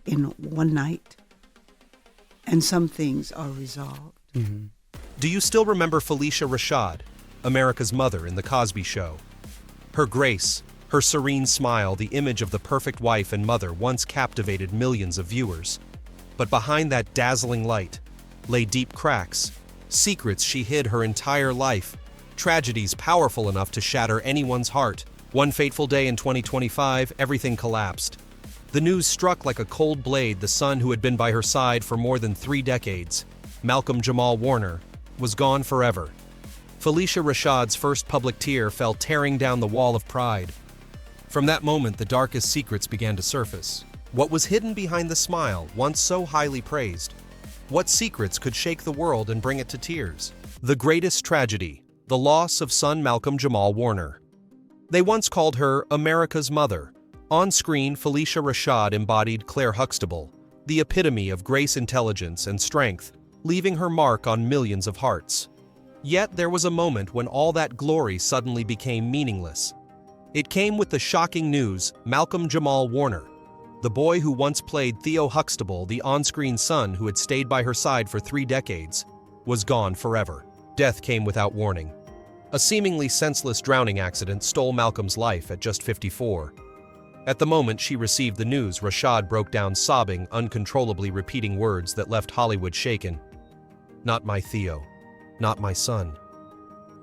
in one night, and some things are resolved. Mm-hmm. Do you still remember Phylicia Rashad, America's mother in The Cosby Show? Her grace, her serene smile, the image of the perfect wife and mother once captivated millions of viewers. But behind that dazzling light lay deep cracks, secrets she hid her entire life, tragedies powerful enough to shatter anyone's heart. One fateful day in 2025, everything collapsed. The news struck like a cold blade. The son who had been by her side for more than 3 decades, Malcolm Jamal Warner, was gone forever. Phylicia Rashad's first public tear fell tearing down the wall of pride. From that moment, the darkest secrets began to surface. What was hidden behind the smile, once so highly praised? What secrets could shake the world and bring it to tears? The greatest tragedy, the loss of son Malcolm Jamal Warner. They once called her America's mother. On screen, Phylicia Rashad embodied Clair Huxtable, the epitome of grace, intelligence, and strength, leaving her mark on millions of hearts. Yet there was a moment when all that glory suddenly became meaningless. It came with the shocking news: Malcolm Jamal Warner, the boy who once played Theo Huxtable, the on-screen son who had stayed by her side for 3 decades, was gone forever. Death came without warning. A seemingly senseless drowning accident stole Malcolm's life at just 54. At the moment she received the news, Rashad broke down sobbing, uncontrollably repeating words that left Hollywood shaken. "Not my Theo. Not my son."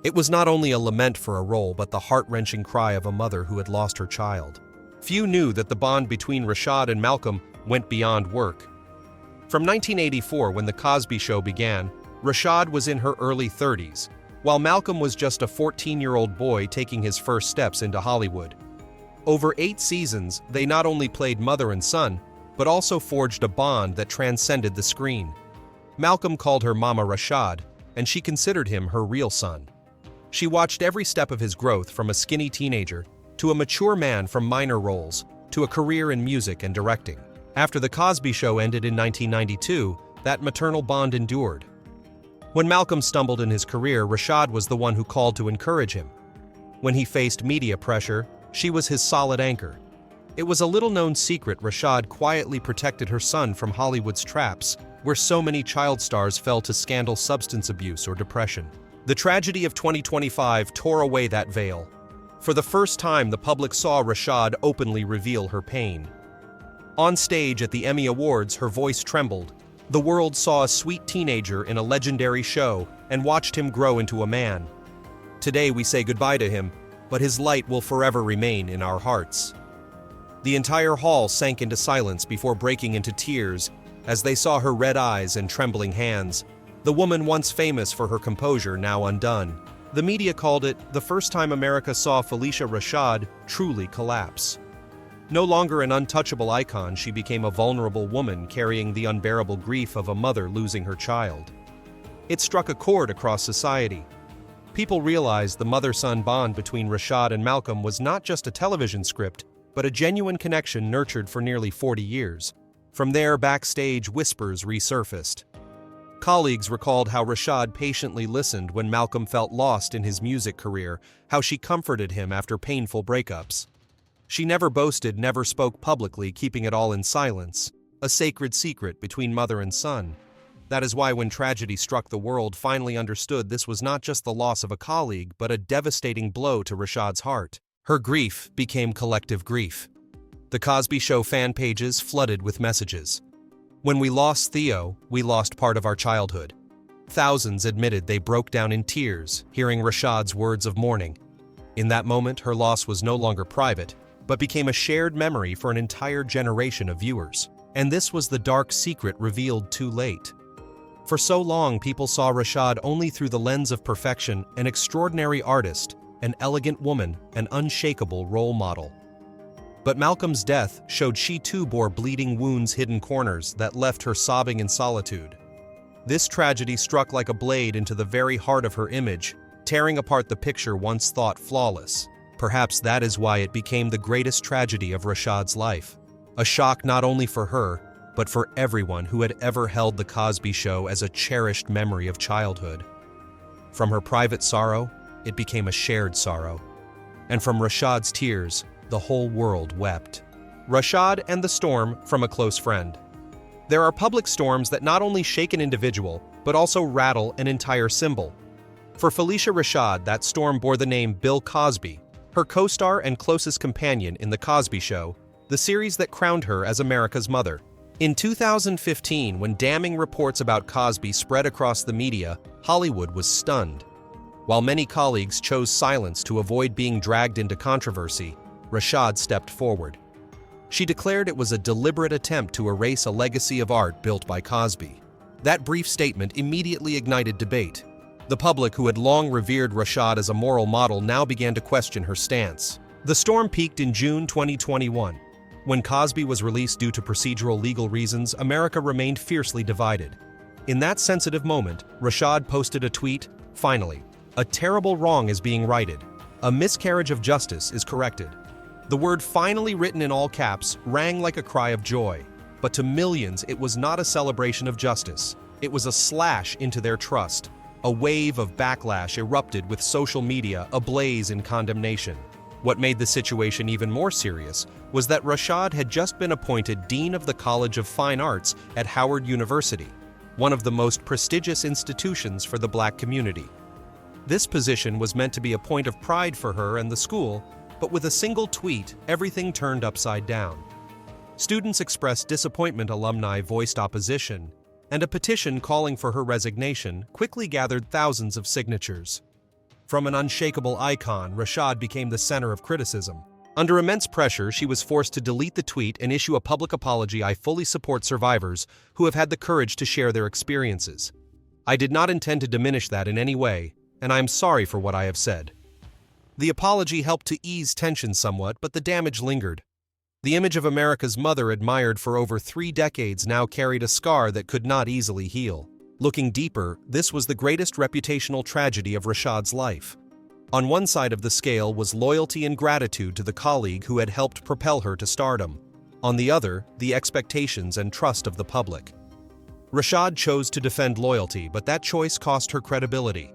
It was not only a lament for a role, but the heart-wrenching cry of a mother who had lost her child. Few knew that the bond between Rashad and Malcolm went beyond work. From 1984, when The Cosby Show began, Rashad was in her early 30s, while Malcolm was just a 14-year-old boy taking his first steps into Hollywood. Over 8 seasons, they not only played mother and son, but also forged a bond that transcended the screen. Malcolm called her Mama Rashad, and she considered him her real son. She watched every step of his growth, from a skinny teenager to a mature man, from minor roles to a career in music and directing. After The Cosby Show ended in 1992, that maternal bond endured. When Malcolm stumbled in his career, Rashad was the one who called to encourage him. When he faced media pressure, she was his solid anchor. It was a little-known secret: Rashad quietly protected her son from Hollywood's traps, where so many child stars fell to scandal, substance abuse, or depression. The tragedy of 2025 tore away that veil. For the first time, the public saw Rashad openly reveal her pain. On stage at the Emmy Awards, her voice trembled. The world saw a sweet teenager in a legendary show and watched him grow into a man. Today we say goodbye to him, but his light will forever remain in our hearts. The entire hall sank into silence before breaking into tears as they saw her red eyes and trembling hands. The woman once famous for her composure, now undone. The media called it the first time America saw Phylicia Rashad truly collapse. No longer an untouchable icon, she became a vulnerable woman carrying the unbearable grief of a mother losing her child. It struck a chord across society. People realized the mother-son bond between Rashad and Malcolm was not just a television script, but a genuine connection nurtured for nearly 40 years. From there, backstage, whispers resurfaced. Colleagues recalled how Rashad patiently listened when Malcolm felt lost in his music career, how she comforted him after painful breakups. She never boasted, never spoke publicly, keeping it all in silence, a sacred secret between mother and son. That is why when tragedy struck, the world finally understood this was not just the loss of a colleague, but a devastating blow to Rashad's heart. Her grief became collective grief. The Cosby Show fan pages flooded with messages. "When we lost Theo, we lost part of our childhood." Thousands admitted they broke down in tears, hearing Rashad's words of mourning. In that moment, her loss was no longer private, but became a shared memory for an entire generation of viewers. And this was the dark secret revealed too late. For so long, people saw Rashad only through the lens of perfection, an extraordinary artist, an elegant woman, an unshakable role model. But Malcolm's death showed she too bore bleeding wounds, hidden corners that left her sobbing in solitude. This tragedy struck like a blade into the very heart of her image, tearing apart the picture once thought flawless. Perhaps that is why it became the greatest tragedy of Rashad's life. A shock not only for her, but for everyone who had ever held The Cosby Show as a cherished memory of childhood. From her private sorrow, it became a shared sorrow. And from Rashad's tears, the whole world wept. Rashad and the Storm from a Close Friend. There are public storms that not only shake an individual, but also rattle an entire symbol. For Phylicia Rashad, that storm bore the name Bill Cosby, her co-star and closest companion in The Cosby Show, the series that crowned her as America's mother. In 2015, when damning reports about Cosby spread across the media, Hollywood was stunned. While many colleagues chose silence to avoid being dragged into controversy, Rashad stepped forward. She declared it was a deliberate attempt to erase a legacy of art built by Cosby. That brief statement immediately ignited debate. The public, who had long revered Rashad as a moral model, now began to question her stance. The storm peaked in June 2021. When Cosby was released due to procedural legal reasons, America remained fiercely divided. In that sensitive moment, Rashad posted a tweet, "Finally, a terrible wrong is being righted. A miscarriage of justice is corrected." The word "finally," written in all caps, rang like a cry of joy. But to millions, it was not a celebration of justice. It was a slash into their trust. A wave of backlash erupted, with social media ablaze in condemnation. What made the situation even more serious was that Rashad had just been appointed Dean of the College of Fine Arts at Howard University, one of the most prestigious institutions for the Black community. This position was meant to be a point of pride for her and the school, but with a single tweet, everything turned upside down. Students expressed disappointment, alumni voiced opposition, and a petition calling for her resignation quickly gathered thousands of signatures. From an unshakable icon, Rashad became the center of criticism. Under immense pressure, she was forced to delete the tweet and issue a public apology. "I fully support survivors who have had the courage to share their experiences. I did not intend to diminish that in any way, and I am sorry for what I have said." The apology helped to ease tension somewhat, but the damage lingered. The image of America's mother, admired for over 3 decades, now carried a scar that could not easily heal. Looking deeper, this was the greatest reputational tragedy of Rashad's life. On one side of the scale was loyalty and gratitude to the colleague who had helped propel her to stardom. On the other, the expectations and trust of the public. Rashad chose to defend loyalty, but that choice cost her credibility.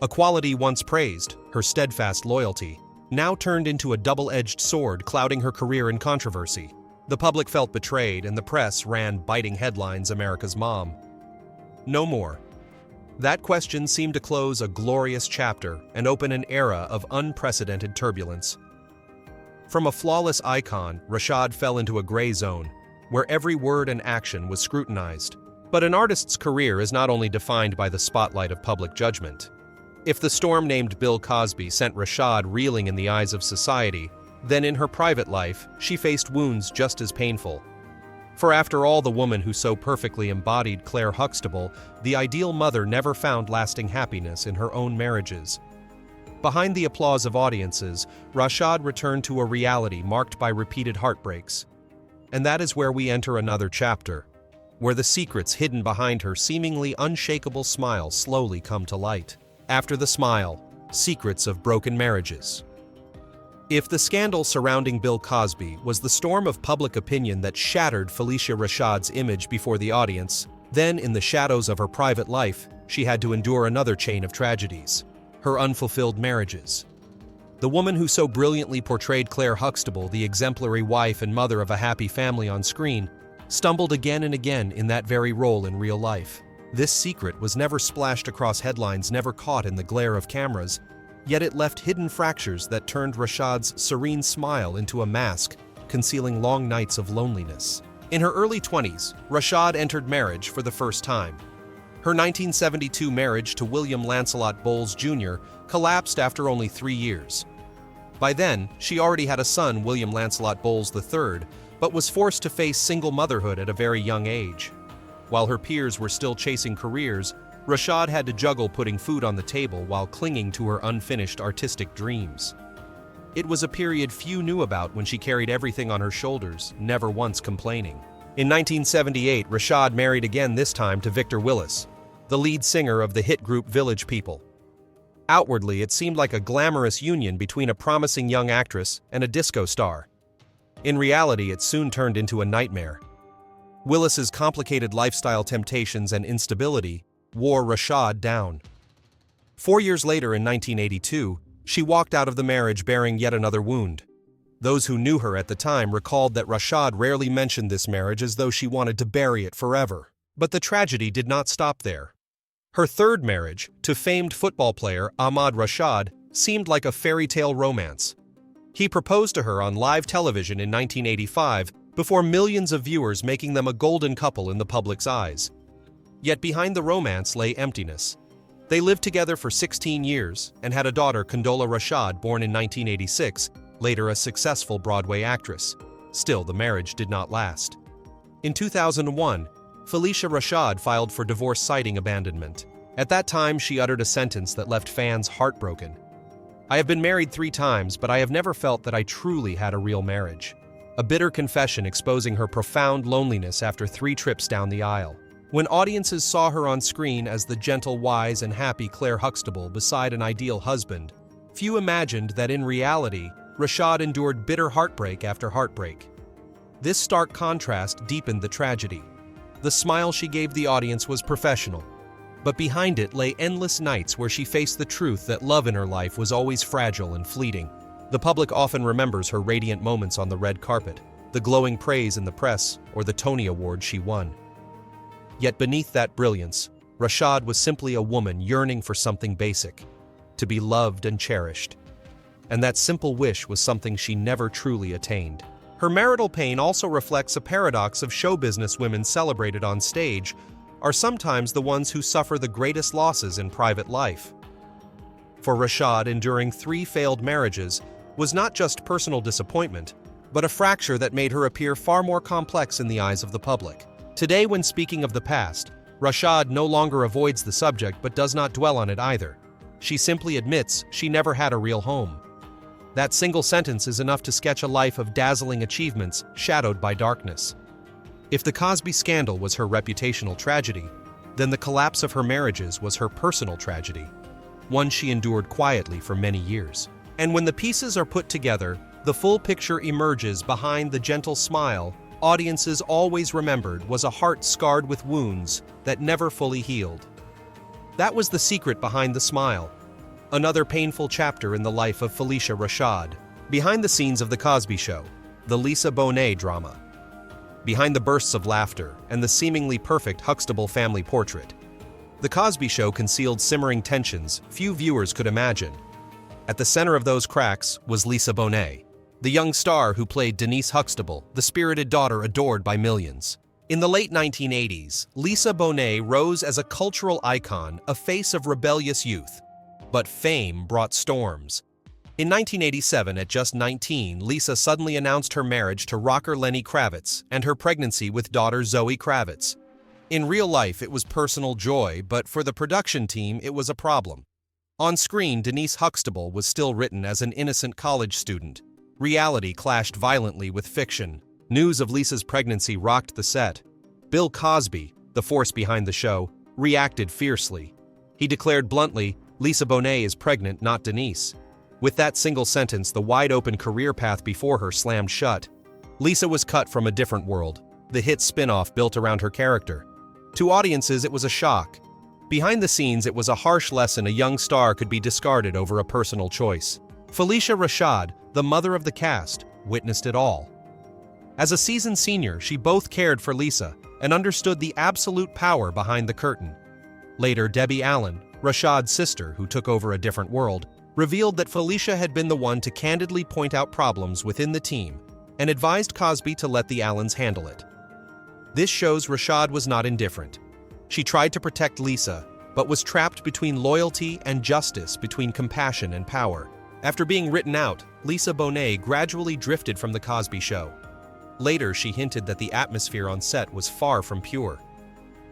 A quality once praised, her steadfast loyalty, now turned into a double-edged sword, clouding her career in controversy. The public felt betrayed, and the press ran biting headlines: "America's mom." No more. That question seemed to close a glorious chapter and open an era of unprecedented turbulence. From a flawless icon, Rashad fell into a gray zone, where every word and action was scrutinized. But an artist's career is not only defined by the spotlight of public judgment. If the storm named Bill Cosby sent Rashad reeling in the eyes of society, then in her private life, she faced wounds just as painful. For after all, the woman who so perfectly embodied Clair Huxtable, the ideal mother, never found lasting happiness in her own marriages. Behind the applause of audiences, Rashad returned to a reality marked by repeated heartbreaks. And that is where we enter another chapter, where the secrets hidden behind her seemingly unshakable smile slowly come to light. After the smile, secrets of broken marriages. If the scandal surrounding Bill Cosby was the storm of public opinion that shattered Phylicia Rashad's image before the audience, then in the shadows of her private life, she had to endure another chain of tragedies: her unfulfilled marriages. The woman who so brilliantly portrayed Clair Huxtable, the exemplary wife and mother of a happy family on screen, stumbled again and again in that very role in real life. This secret was never splashed across headlines, never caught in the glare of cameras, yet it left hidden fractures that turned Rashad's serene smile into a mask, concealing long nights of loneliness. In her early 20s, Rashad entered marriage for the first time. Her 1972 marriage to William Lancelot Bowles Jr. collapsed after only 3 years. By then, she already had a son, William Lancelot Bowles III, but was forced to face single motherhood at a very young age. While her peers were still chasing careers, Rashad had to juggle putting food on the table while clinging to her unfinished artistic dreams. It was a period few knew about when she carried everything on her shoulders, never once complaining. In 1978, Rashad married again, this time to Victor Willis, the lead singer of the hit group Village People. Outwardly, it seemed like a glamorous union between a promising young actress and a disco star. In reality, it soon turned into a nightmare. Willis's complicated lifestyle temptations and instability wore Rashad down. 4 years later, in 1982, she walked out of the marriage bearing yet another wound. Those who knew her at the time recalled that Rashad rarely mentioned this marriage as though she wanted to bury it forever. But the tragedy did not stop there. Her third marriage, to famed football player Ahmad Rashad, seemed like a fairy tale romance. He proposed to her on live television in 1985 before millions of viewers, making them a golden couple in the public's eyes. Yet behind the romance lay emptiness. They lived together for 16 years and had a daughter, Condola Rashad, born in 1986, later a successful Broadway actress. Still, the marriage did not last. In 2001, Phylicia Rashad filed for divorce citing abandonment. At that time, she uttered a sentence that left fans heartbroken. "I have been married 3 times, but I have never felt that I truly had a real marriage." A bitter confession exposing her profound loneliness after 3 trips down the aisle. When audiences saw her on screen as the gentle, wise, and happy Clair Huxtable beside an ideal husband, few imagined that in reality, Rashad endured bitter heartbreak after heartbreak. This stark contrast deepened the tragedy. The smile she gave the audience was professional, but behind it lay endless nights where she faced the truth that love in her life was always fragile and fleeting. The public often remembers her radiant moments on the red carpet, the glowing praise in the press, or the Tony Award she won. Yet beneath that brilliance, Rashad was simply a woman yearning for something basic, to be loved and cherished. And that simple wish was something she never truly attained. Her marital pain also reflects a paradox of show business. Women celebrated on stage are sometimes the ones who suffer the greatest losses in private life. For Rashad, enduring 3 failed marriages was not just personal disappointment, but a fracture that made her appear far more complex in the eyes of the public. Today, when speaking of the past, Rashad no longer avoids the subject but does not dwell on it either. She simply admits she never had a real home. That single sentence is enough to sketch a life of dazzling achievements shadowed by darkness. If the Cosby scandal was her reputational tragedy, then the collapse of her marriages was her personal tragedy, one she endured quietly for many years. And when the pieces are put together, the full picture emerges. Behind the gentle smile audiences always remembered was a heart scarred with wounds that never fully healed. That was the secret behind the smile. Another painful chapter in the life of Phylicia Rashad. Behind the scenes of The Cosby Show, the Lisa Bonet drama. Behind the bursts of laughter and the seemingly perfect Huxtable family portrait, The Cosby Show concealed simmering tensions few viewers could imagine. At the center of those cracks was Lisa Bonet, the young star who played Denise Huxtable, the spirited daughter adored by millions. In the late 1980s, Lisa Bonet rose as a cultural icon, a face of rebellious youth. But fame brought storms. In 1987, at just 19, Lisa suddenly announced her marriage to rocker Lenny Kravitz and her pregnancy with daughter Zoe Kravitz. In real life, it was personal joy, but for the production team, it was a problem. On screen, Denise Huxtable was still written as an innocent college student. Reality clashed violently with fiction. News of Lisa's pregnancy rocked the set. Bill Cosby, the force behind the show, reacted fiercely. He declared bluntly, "Lisa Bonet is pregnant, not Denise." With that single sentence, the wide-open career path before her slammed shut. Lisa was cut from a different world, the hit spin-off built around her character. To audiences, it was a shock. Behind the scenes, it was a harsh lesson: a young star could be discarded over a personal choice. Phylicia Rashad, the mother of the cast, witnessed it all. As a seasoned senior, she both cared for Lisa and understood the absolute power behind the curtain. Later, Debbie Allen, Rashad's sister, who took over a different world, revealed that Phylicia had been the one to candidly point out problems within the team and advised Cosby to let the Allens handle it. This shows Rashad was not indifferent. She tried to protect Lisa, but was trapped between loyalty and justice, between compassion and power. After being written out, Lisa Bonet gradually drifted from The Cosby Show. Later, she hinted that the atmosphere on set was far from pure.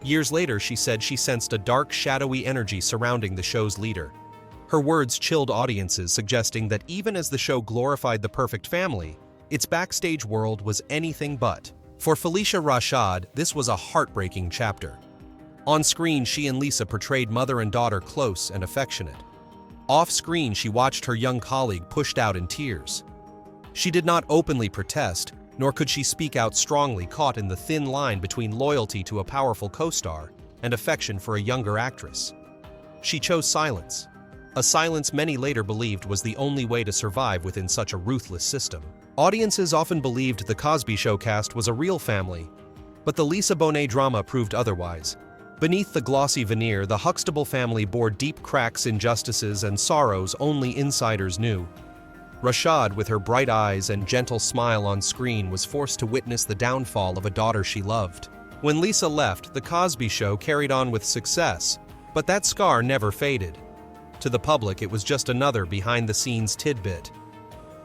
Years later, she said she sensed a dark, shadowy energy surrounding the show's leader. Her words chilled audiences, suggesting that even as the show glorified the perfect family, its backstage world was anything but. For Phylicia Rashad, this was a heartbreaking chapter. On screen, she and Lisa portrayed mother and daughter close and affectionate. Off-screen, she watched her young colleague pushed out in tears. She did not openly protest, nor could she speak out strongly, caught in the thin line between loyalty to a powerful co-star and affection for a younger actress. She chose silence, a silence many later believed was the only way to survive within such a ruthless system. Audiences often believed the Cosby Show cast was a real family, but the Lisa Bonet drama proved otherwise. Beneath the glossy veneer, the Huxtable family bore deep cracks, injustices, and sorrows only insiders knew. Rashad, with her bright eyes and gentle smile on screen, was forced to witness the downfall of a daughter she loved. When Lisa left, the Cosby Show carried on with success, but that scar never faded. To the public, it was just another behind-the-scenes tidbit.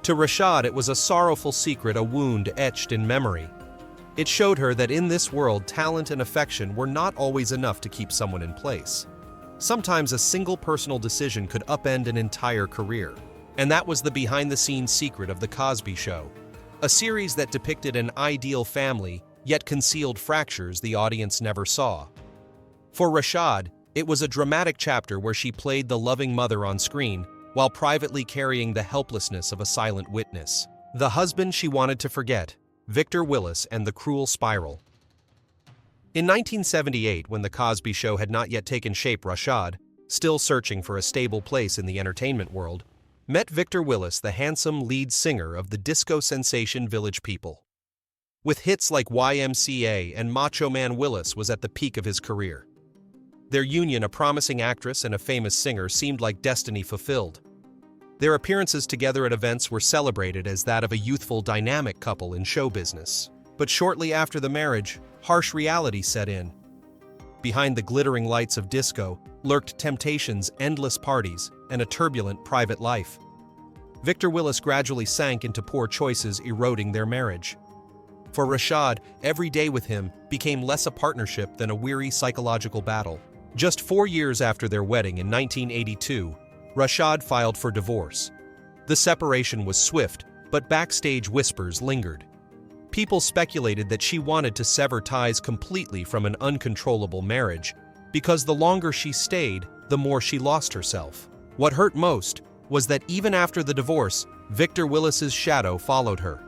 To Rashad, it was a sorrowful secret, a wound etched in memory. It showed her that in this world, talent and affection were not always enough to keep someone in place. Sometimes a single personal decision could upend an entire career. And that was the behind-the-scenes secret of The Cosby Show, a series that depicted an ideal family, yet concealed fractures the audience never saw. For Rashad, it was a dramatic chapter where she played the loving mother on screen, while privately carrying the helplessness of a silent witness. The husband she wanted to forget, Victor Willis and the cruel spiral. In 1978, when The Cosby Show had not yet taken shape, Rashad, still searching for a stable place in the entertainment world, met Victor Willis, the handsome lead singer of the disco sensation Village People. With hits like YMCA and Macho Man, Willis was at the peak of his career. Their union, a promising actress and a famous singer, seemed like destiny fulfilled. Their appearances together at events were celebrated as that of a youthful, dynamic couple in show business. But shortly after the marriage, harsh reality set in. Behind the glittering lights of disco lurked temptations, endless parties, and a turbulent private life. Victor Willis gradually sank into poor choices, eroding their marriage. For Rashad, every day with him became less a partnership than a weary psychological battle. Just 4 years after their wedding in 1982, Rashad filed for divorce. The separation was swift, but backstage whispers lingered. People speculated that she wanted to sever ties completely from an uncontrollable marriage, because the longer she stayed, the more she lost herself. What hurt most was that even after the divorce, Victor Willis's shadow followed her.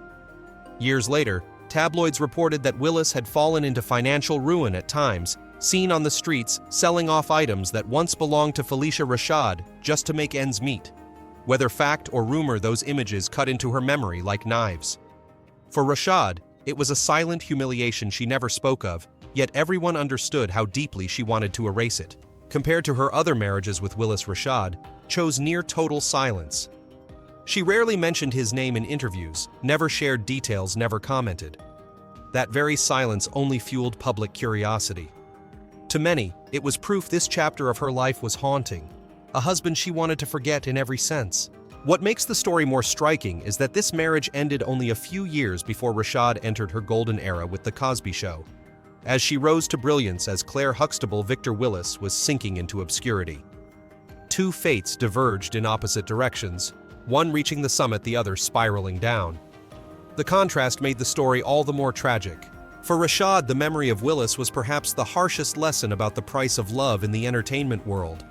Years later, tabloids reported that Willis had fallen into financial ruin at times, seen on the streets selling off items that once belonged to Phylicia Rashad just to make ends meet. Whether fact or rumor, those images cut into her memory like knives. For Rashad, it was a silent humiliation she never spoke of, yet everyone understood how deeply she wanted to erase it. Compared to her other marriages with Willis, Rashad chose near total silence. She rarely mentioned his name in interviews, never shared details, never commented. That very silence only fueled public curiosity. To many, it was proof this chapter of her life was haunting, a husband she wanted to forget in every sense. What makes the story more striking is that this marriage ended only a few years before Rashad entered her golden era with The Cosby Show. As she rose to brilliance as Clair Huxtable, Victor Willis was sinking into obscurity. Two fates diverged in opposite directions, one reaching the summit, the other spiraling down. The contrast made the story all the more tragic. For Rashad, the memory of Willis was perhaps the harshest lesson about the price of love in the entertainment world.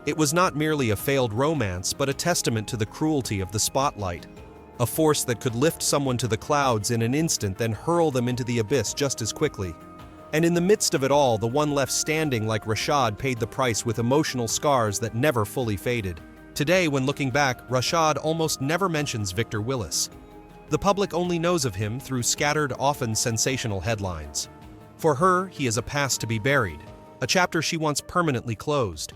It was not merely a failed romance, but a testament to the cruelty of the spotlight, a force that could lift someone to the clouds in an instant, then hurl them into the abyss just as quickly. And in the midst of it all, the one left standing like Rashad paid the price with emotional scars that never fully faded. Today, when looking back, Rashad almost never mentions Victor Willis. The public only knows of him through scattered, often sensational headlines. For her, he is a past to be buried, a chapter she once permanently closed.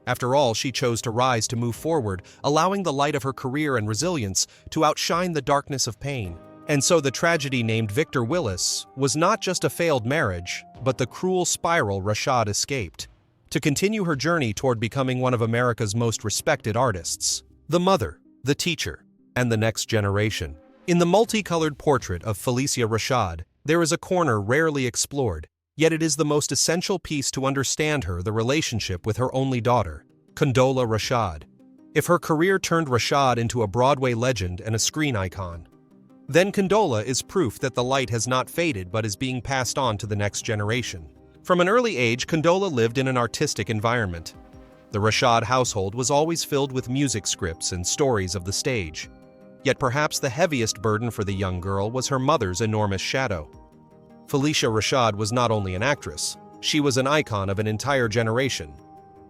After all, she chose to rise, to move forward, allowing the light of her career and resilience to outshine the darkness of pain. And so the tragedy named Victor Willis was not just a failed marriage, but the cruel spiral Rashad escaped, to continue her journey toward becoming one of America's most respected artists. The mother, the teacher, and the next generation. In the multicolored portrait of Phylicia Rashad, there is a corner rarely explored, yet it is the most essential piece to understand her, the relationship with her only daughter, Condola Rashad. If her career turned Rashad into a Broadway legend and a screen icon, then Condola is proof that the light has not faded but is being passed on to the next generation. From an early age, Condola lived in an artistic environment. The Rashad household was always filled with music scripts and stories of the stage. Yet perhaps the heaviest burden for the young girl was her mother's enormous shadow. Phylicia Rashad was not only an actress, she was an icon of an entire generation.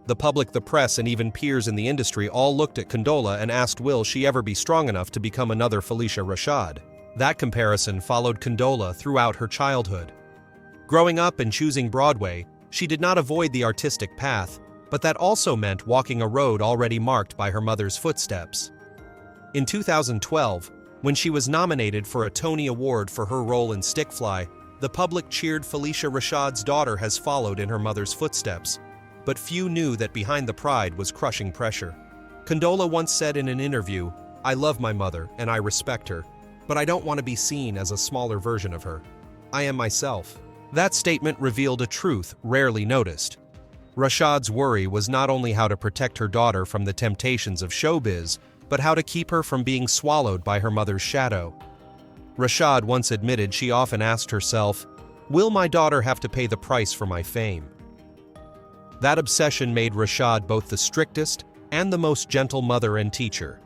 The public, the press, and even peers in the industry all looked at Condola and asked, will she ever be strong enough to become another Phylicia Rashad? That comparison followed Condola throughout her childhood. Growing up and choosing Broadway, she did not avoid the artistic path, but that also meant walking a road already marked by her mother's footsteps. In 2012, when she was nominated for a Tony Award for her role in Stick Fly, the public cheered Phylicia Rashad's daughter has followed in her mother's footsteps, but few knew that behind the pride was crushing pressure. Condola once said in an interview, "I love my mother and I respect her, but I don't want to be seen as a smaller version of her. I am myself." That statement revealed a truth rarely noticed. Rashad's worry was not only how to protect her daughter from the temptations of showbiz, but how to keep her from being swallowed by her mother's shadow. Rashad once admitted she often asked herself, "Will my daughter have to pay the price for my fame?" That obsession made Rashad both the strictest and the most gentle mother and teacher.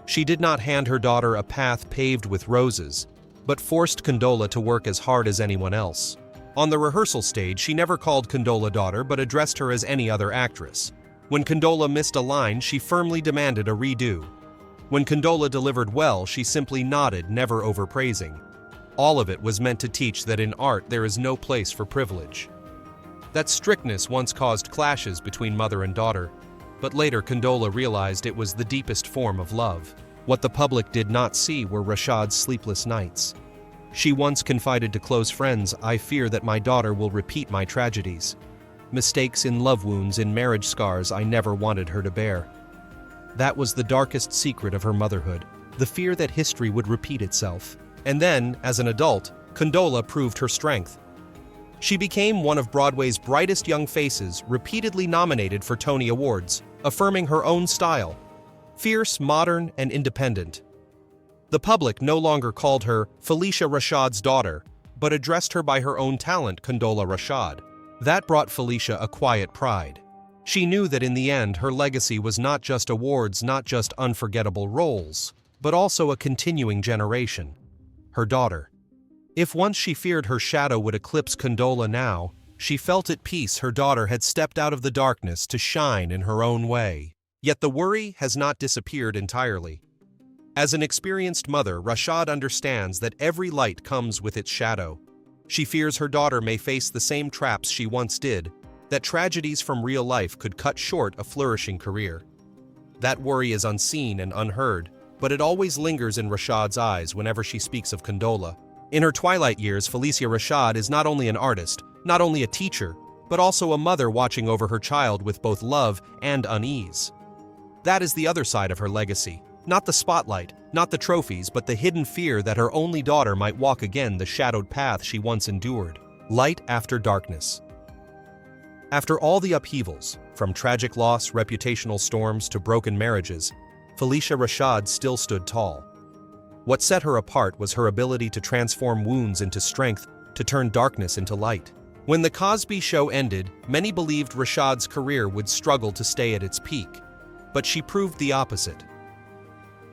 She did not hand her daughter a path paved with roses, but forced Condola to work as hard as anyone else. On the rehearsal stage, she never called Condola daughter but addressed her as any other actress. When Condola missed a line, she firmly demanded a redo. When Condola delivered well, she simply nodded, never overpraising. All of it was meant to teach that in art there is no place for privilege. That strictness once caused clashes between mother and daughter, but later Condola realized it was the deepest form of love. What the public did not see were Rashad's sleepless nights. She once confided to close friends, "I fear that my daughter will repeat my tragedies. Mistakes in love wounds, in marriage scars I never wanted her to bear." That was the darkest secret of her motherhood, the fear that history would repeat itself. And then, as an adult, Condola proved her strength. She became one of Broadway's brightest young faces, repeatedly nominated for Tony Awards, affirming her own style: fierce, modern, and independent. The public no longer called her Phylicia Rashad's daughter, but addressed her by her own talent, Condola Rashad. That brought Phylicia a quiet pride. She knew that in the end, her legacy was not just awards, not just unforgettable roles, but also a continuing generation. Her daughter. If once she feared her shadow would eclipse Condola, now, she felt at peace her daughter had stepped out of the darkness to shine in her own way. Yet the worry has not disappeared entirely. As an experienced mother, Rashad understands that every light comes with its shadow. She fears her daughter may face the same traps she once did, that tragedies from real life could cut short a flourishing career. That worry is unseen and unheard, but it always lingers in Rashad's eyes whenever she speaks of Condola. In her twilight years, Phylicia Rashad is not only an artist, not only a teacher, but also a mother watching over her child with both love and unease. That is the other side of her legacy. Not the spotlight, not the trophies, but the hidden fear that her only daughter might walk again the shadowed path she once endured. Light after darkness. After all the upheavals, from tragic loss, reputational storms, to broken marriages, Phylicia Rashad still stood tall. What set her apart was her ability to transform wounds into strength, to turn darkness into light. When The Cosby Show ended, many believed Rashad's career would struggle to stay at its peak, but she proved the opposite.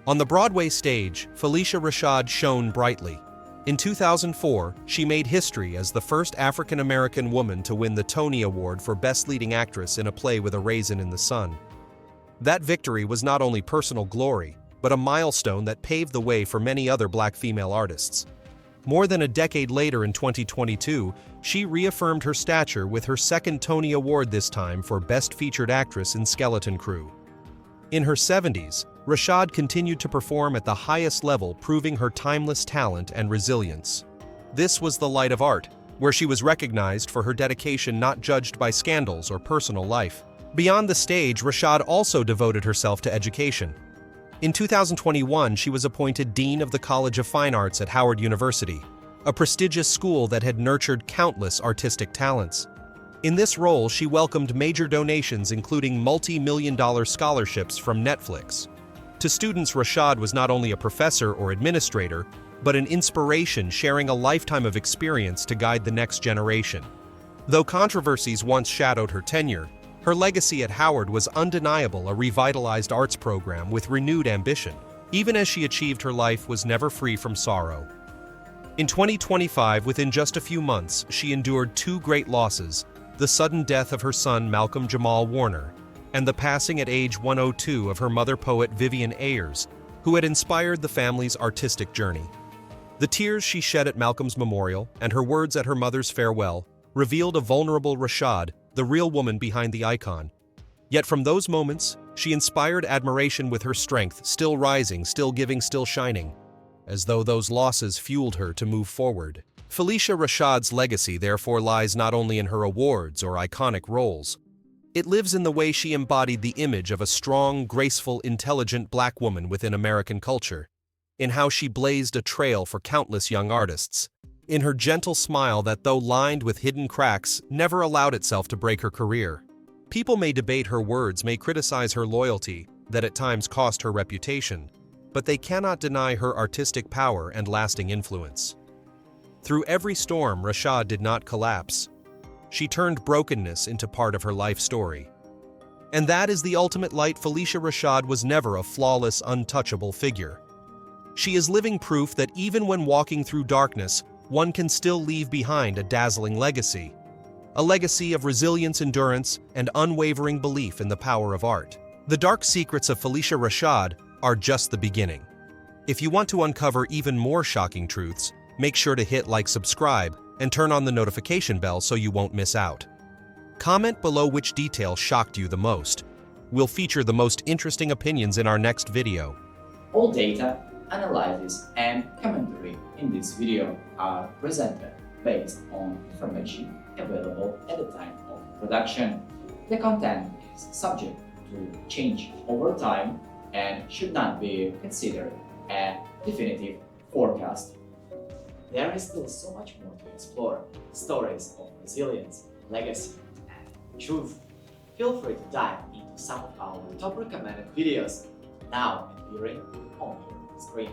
On the Broadway stage, Phylicia Rashad shone brightly. In 2004, she made history as the first African-American woman to win the Tony Award for Best Leading Actress in a play with a raisin in the sun. That victory was not only personal glory, but a milestone that paved the way for many other Black female artists. More than a decade later in 2022, she reaffirmed her stature with her second Tony Award, this time for Best Featured Actress in Skeleton Crew. In her 70s, Rashad continued to perform at the highest level, proving her timeless talent and resilience. This was the light of art, where she was recognized for her dedication, not judged by scandals or personal life. Beyond the stage, Rashad also devoted herself to education. In 2021, she was appointed Dean of the College of Fine Arts at Howard University, a prestigious school that had nurtured countless artistic talents. In this role, she welcomed major donations, including multi-million-dollar scholarships from Netflix. To students, Rashad was not only a professor or administrator, but an inspiration, sharing a lifetime of experience to guide the next generation. Though controversies once shadowed her tenure, her legacy at Howard was undeniable, a revitalized arts program with renewed ambition. Even as she achieved, her life was never free from sorrow. In 2025, within just a few months, she endured two great losses: the sudden death of her son Malcolm Jamal Warner, and the passing at age 102 of her mother, poet Vivian Ayers, who had inspired the family's artistic journey. The tears she shed at Malcolm's memorial and her words at her mother's farewell revealed a vulnerable Rashad, the real woman behind the icon. Yet from those moments, she inspired admiration with her strength, still rising, still giving, still shining, as though those losses fueled her to move forward. Phylicia Rashad's legacy therefore lies not only in her awards or iconic roles. It lives in the way she embodied the image of a strong, graceful, intelligent black woman within American culture, in how she blazed a trail for countless young artists, in her gentle smile that, though lined with hidden cracks, never allowed itself to break her career. People may debate her words, may criticize her loyalty, that at times cost her reputation, but they cannot deny her artistic power and lasting influence. Through every storm, Rashad did not collapse. She turned brokenness into part of her life story. And that is the ultimate light. Phylicia Rashad was never a flawless, untouchable figure. She is living proof that even when walking through darkness, one can still leave behind a dazzling legacy. A legacy of resilience, endurance, and unwavering belief in the power of art. The dark secrets of Phylicia Rashad are just the beginning. If you want to uncover even more shocking truths, make sure to hit like, subscribe, and turn on the notification bell so you won't miss out. Comment below which detail shocked you the most. We'll feature the most interesting opinions in our next video. All data, analysis, and commentary in this video are presented based on information available at the time of production. The content is subject to change over time and should not be considered a definitive forecast. There is still so much more to explore: stories of resilience, legacy, and truth. Feel free to dive into some of our top recommended videos now appearing on your screen.